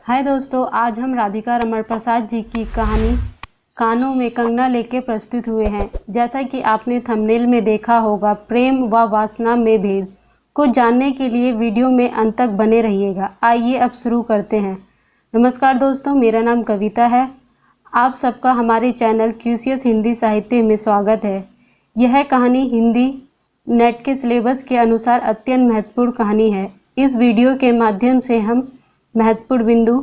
हाय दोस्तों, आज हम राधिका रमण प्रसाद जी की कहानी कानों में कंगना लेके प्रस्तुत हुए हैं। जैसा कि आपने थंबनेल में देखा होगा, प्रेम व वासना में भेद को जानने के लिए वीडियो में अंत तक बने रहिएगा। आइए अब शुरू करते हैं। नमस्कार दोस्तों, मेरा नाम कविता है। आप सबका हमारे चैनल क्यूसियस हिंदी साहित्य में स्वागत है। यह कहानी हिंदी नेट के सिलेबस के अनुसार अत्यंत महत्वपूर्ण कहानी है। इस वीडियो के माध्यम से हम महत्वपूर्ण बिंदु,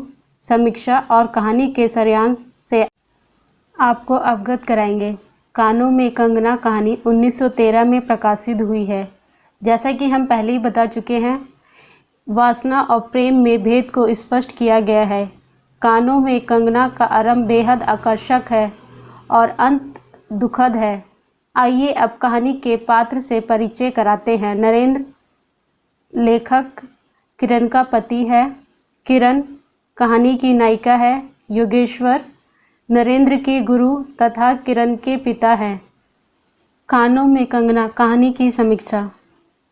समीक्षा और कहानी के सारांश से आपको अवगत कराएंगे। कानों में कंगना कहानी 1913 में प्रकाशित हुई है। जैसा कि हम पहले ही बता चुके हैं, वासना और प्रेम में भेद को स्पष्ट किया गया है। कानों में कंगना का आरंभ बेहद आकर्षक है और अंत दुखद है। आइए अब कहानी के पात्र से परिचय कराते हैं। नरेंद्र लेखक किरण का पति है। किरण कहानी की नायिका है। योगेश्वर नरेंद्र के गुरु तथा किरण के पिता हैं। कानों में कंगना कहानी की समीक्षा।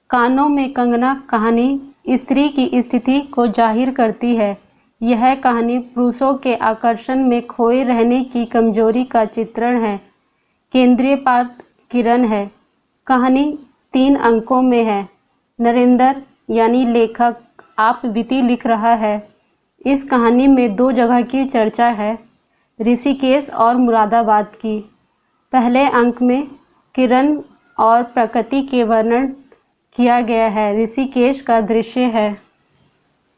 कानों में कंगना कहानी स्त्री की स्थिति को जाहिर करती है। यह कहानी पुरुषों के आकर्षण में खोए रहने की कमजोरी का चित्रण है। केंद्रीय पात्र किरण है। कहानी 3 अंकों में है। नरेंद्र यानी लेखक आप बीती लिख रहा है। इस कहानी में 2 जगह की चर्चा है, ऋषिकेश और मुरादाबाद की। पहले अंक में किरण और प्रकृति के वर्णन किया गया है। ऋषिकेश का दृश्य है।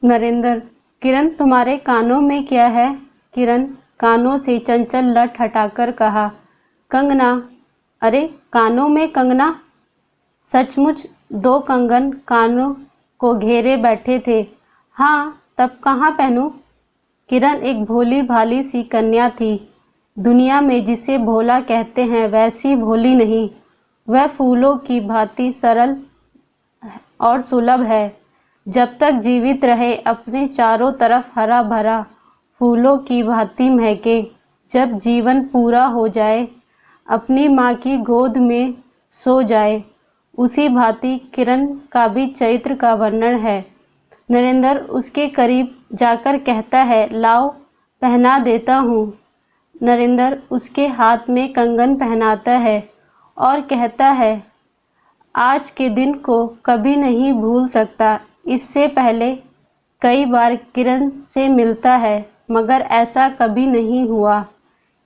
नरेंद्र, किरण तुम्हारे कानों में क्या है? किरण कानों से चंचल लट हटाकर कहा, कंगना। अरे कानों में कंगना? सचमुच 2 कंगन कानों को घेरे बैठे थे। हाँ, तब कहाँ पहनूं? किरण एक भोली भाली सी कन्या थी। दुनिया में जिसे भोला कहते हैं वैसी भोली नहीं। वह फूलों की भांति सरल और सुलभ है। जब तक जीवित रहे अपने चारों तरफ हरा भरा फूलों की भांति महके। जब जीवन पूरा हो जाए, अपनी माँ की गोद में सो जाए। उसी भांति किरण का भी चरित्र का वर्णन है। नरेंद्र उसके करीब जाकर कहता है, लाओ पहना देता हूँ। नरेंद्र उसके हाथ में कंगन पहनाता है और कहता है, आज के दिन को कभी नहीं भूल सकता। इससे पहले कई बार किरण से मिलता है, मगर ऐसा कभी नहीं हुआ।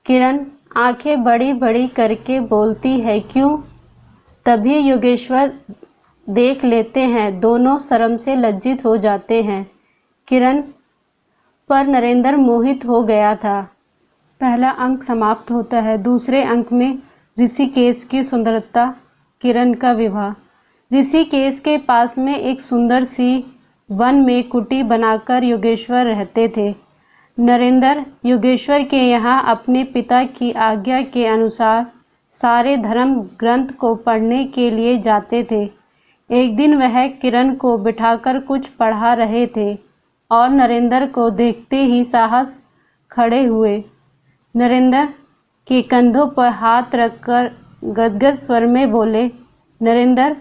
किरण आंखें बड़ी बड़ी करके बोलती है, क्यों? तभी योगेश्वर देख लेते हैं। दोनों शर्म से लज्जित हो जाते हैं। किरण पर नरेंद्र मोहित हो गया था। पहला अंक समाप्त होता है। दूसरे अंक में ऋषिकेश की सुंदरता, किरण का विवाह। ऋषिकेश के पास में एक सुंदर सी वन में कुटी बनाकर योगेश्वर रहते थे। नरेंद्र योगेश्वर के यहाँ अपने पिता की आज्ञा के अनुसार सारे धर्म ग्रंथ को पढ़ने के लिए जाते थे। एक दिन वह किरण को बिठाकर कुछ पढ़ा रहे थे और नरेंद्र को देखते ही साहस खड़े हुए। नरेंद्र के कंधों पर हाथ रखकर गदगद स्वर में बोले, नरेंद्र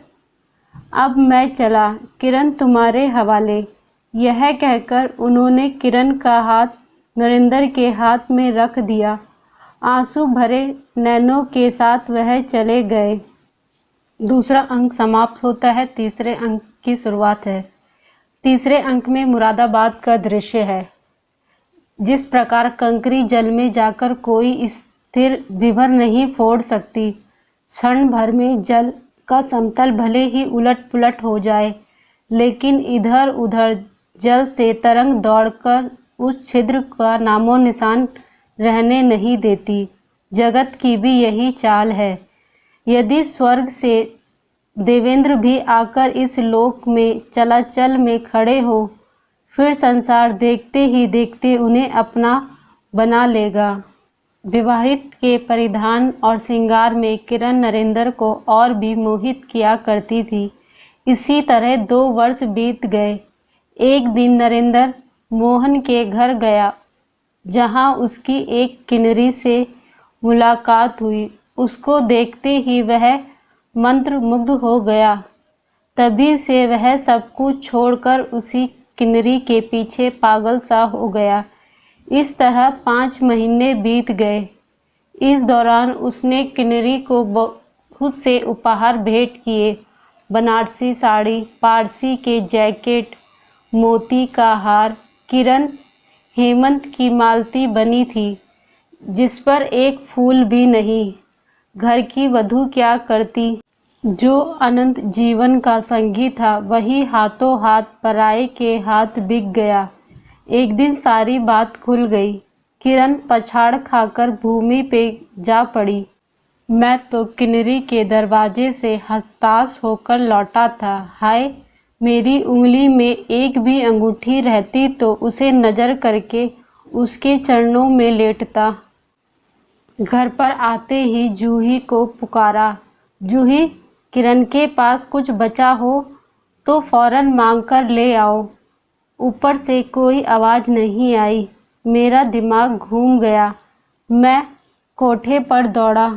अब मैं चला, किरण तुम्हारे हवाले। यह कहकर उन्होंने किरण का हाथ नरेंद्र के हाथ में रख दिया। आंसू भरे नैनों के साथ वह चले गए। दूसरा अंक समाप्त होता है। तीसरे अंक की शुरुआत है। तीसरे अंक में मुरादाबाद का दृश्य है। जिस प्रकार कंकरी जल में जाकर कोई स्थिर विभर नहीं फोड़ सकती, क्षण भर में जल का समतल भले ही उलट पुलट हो जाए, लेकिन इधर उधर जल से तरंग दौड़कर उस छिद्र का नामो निशान रहने नहीं देती। जगत की भी यही चाल है। यदि स्वर्ग से देवेंद्र भी आकर इस लोक में चलाचल में खड़े हो, फिर संसार देखते ही देखते उन्हें अपना बना लेगा। विवाहित के परिधान और श्रृंगार में किरण नरेंद्र को और भी मोहित किया करती थी। इसी तरह 2 वर्ष बीत गए। एक दिन नरेंद्र मोहन के घर गया, जहां उसकी एक किन्नरी से मुलाकात हुई। उसको देखते ही वह मंत्रमुग्ध हो गया। तभी से वह सब कुछ छोड़कर उसी किन्नरी के पीछे पागल सा हो गया। इस तरह 5 महीने बीत गए। इस दौरान उसने किन्नरी को बहुत से उपहार भेंट किए। बनारसी साड़ी, पारसी के जैकेट, मोती का हार। किरण हेमंत की मालती बनी थी, जिस पर एक फूल भी नहीं। घर की वधू क्या करती? जो अनंत जीवन का संगी था, वही हाथों हाथ पराये के हाथ बिक गया। एक दिन सारी बात खुल गई। किरण पछाड़ खाकर भूमि पे जा पड़ी। मैं तो किन्नरी के दरवाजे से हताश होकर लौटा था। हाय, मेरी उंगली में एक भी अंगूठी रहती तो उसे नज़र करके उसके चरणों में लेटता। घर पर आते ही जूही को पुकारा। जूही, किरण के पास कुछ बचा हो तो फौरन मांग कर ले आओ। ऊपर से कोई आवाज़ नहीं आई। मेरा दिमाग घूम गया। मैं कोठे पर दौड़ा।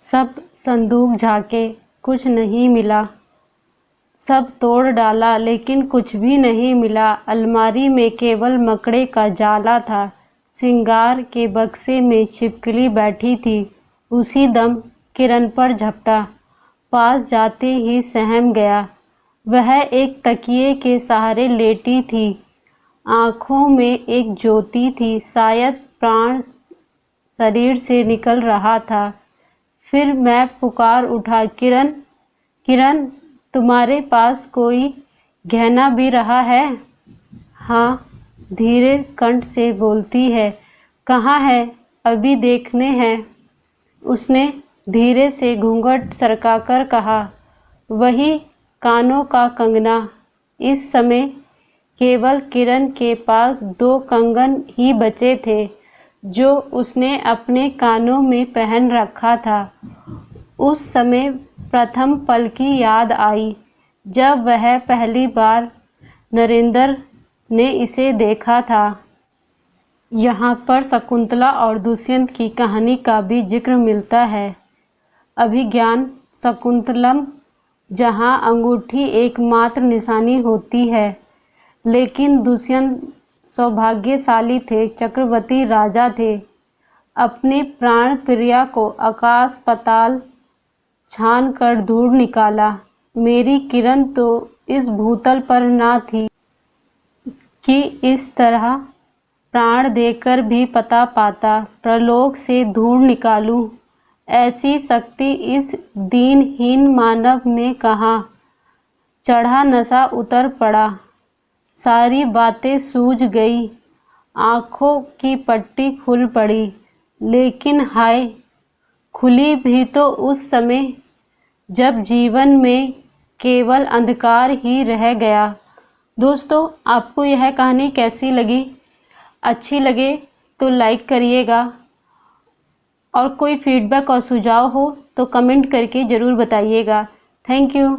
सब संदूक झाँके, कुछ नहीं मिला। सब तोड़ डाला, लेकिन कुछ भी नहीं मिला। अलमारी में केवल मकड़े का जाला था। श्रृंगार के बक्से में छिपकली बैठी थी। उसी दम किरण पर झपटा। पास जाते ही सहम गया। वह एक तकिए के सहारे लेटी थी। आँखों में एक ज्योति थी। शायद प्राण शरीर से निकल रहा था। फिर मैं पुकार उठा, किरण, किरण, तुम्हारे पास कोई गहना भी रहा है? हाँ, धीरे कंठ से बोलती है। कहाँ है? अभी देखने हैं। उसने धीरे से घूंघट सरकाकर कहा। वही कानों का कंगना। इस समय केवल किरण के पास 2 कंगन ही बचे थे, जो उसने अपने कानों में पहन रखा था। उस समय प्रथम पल की याद आई, जब वह पहली बार नरेंद्र ने इसे देखा था। यहाँ पर शकुंतला और दुष्यंत की कहानी का भी जिक्र मिलता है। अभिज्ञान शकुंतलम, जहाँ अंगूठी एकमात्र निशानी होती है, लेकिन दुष्यंत सौभाग्यशाली थे, चक्रवर्ती राजा थे। अपने प्राण प्रिया को आकाश पाताल छान कर ढूंढ निकाला। मेरी किरण तो इस भूतल पर ना थी कि इस तरह प्राण देकर भी पता पाता। प्रलोक से ढूंढ निकालूं, ऐसी शक्ति इस दीनहीन मानव में कहाँ? चढ़ा नशा उतर पड़ा। सारी बातें सूझ गई। आँखों की पट्टी खुल पड़ी। लेकिन हाय, खुली भी तो उस समय जब जीवन में केवल अंधकार ही रह गया। दोस्तों, आपको यह कहानी कैसी लगी? अच्छी लगे तो लाइक करिएगा, और कोई फीडबैक और सुझाव हो तो कमेंट करके ज़रूर बताइएगा। Thank you.